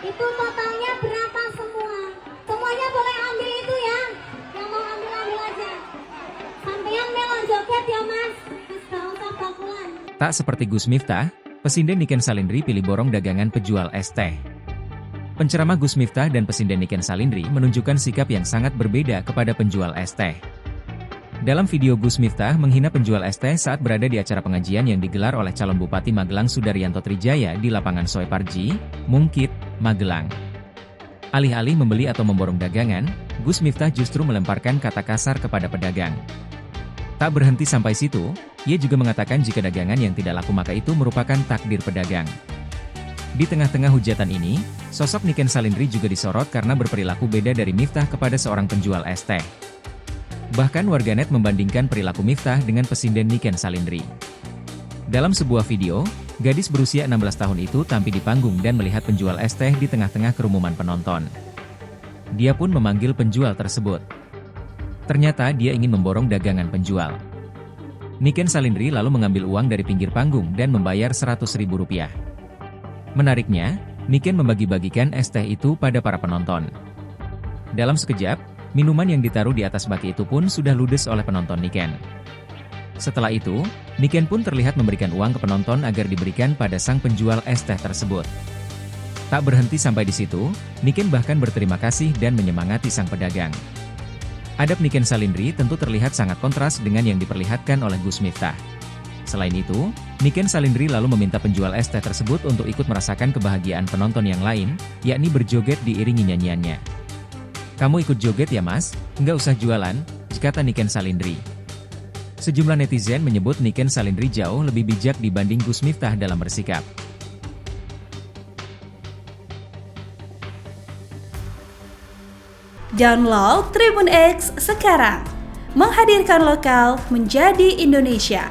Itu totalnya berapa semua? Semuanya boleh ambil itu ya. Yang mau ambil aja. Sampean melon joget ya mas. Terus gak usah bakulan. Tak seperti Gus Miftah, pesinden Niken Salindri pilih borong dagangan penjual es teh. Penceramah Gus Miftah dan pesinden Niken Salindri menunjukkan sikap yang sangat berbeda kepada penjual es teh. Dalam video Gus Miftah menghina penjual es teh saat berada di acara pengajian yang digelar oleh calon Bupati Magelang Sudaryanto Trijaya di lapangan Soeparji, Mungkit, Magelang. Alih-alih membeli atau memborong dagangan, Gus Miftah justru melemparkan kata kasar kepada pedagang. Tak berhenti sampai situ, ia juga mengatakan jika dagangan yang tidak laku maka itu merupakan takdir pedagang. Di tengah-tengah hujatan ini, sosok Niken Salindri juga disorot karena berperilaku beda dari Miftah kepada seorang penjual es teh. Bahkan warganet membandingkan perilaku Miftah dengan pesinden Niken Salindri. Dalam sebuah video, gadis berusia 16 tahun itu tampil di panggung dan melihat penjual es teh di tengah-tengah kerumunan penonton. Dia pun memanggil penjual tersebut. Ternyata dia ingin memborong dagangan penjual. Niken Salindri lalu mengambil uang dari pinggir panggung dan membayar Rp100.000. Menariknya, Niken membagi-bagikan es teh itu pada para penonton. Dalam sekejap, minuman yang ditaruh di atas baki itu pun sudah ludes oleh penonton Niken. Setelah itu, Niken pun terlihat memberikan uang ke penonton agar diberikan pada sang penjual es teh tersebut. Tak berhenti sampai di situ, Niken bahkan berterima kasih dan menyemangati sang pedagang. Adab Niken Salindri tentu terlihat sangat kontras dengan yang diperlihatkan oleh Gus Miftah. Selain itu, Niken Salindri lalu meminta penjual es teh tersebut untuk ikut merasakan kebahagiaan penonton yang lain, yakni berjoget diiringi nyanyiannya. "Kamu ikut joget ya mas? Nggak usah jualan," kata Niken Salindri. Sejumlah netizen menyebut Niken Salindri jauh lebih bijak dibanding Gus Miftah dalam bersikap. Download Tribun X sekarang, menghadirkan lokal menjadi Indonesia.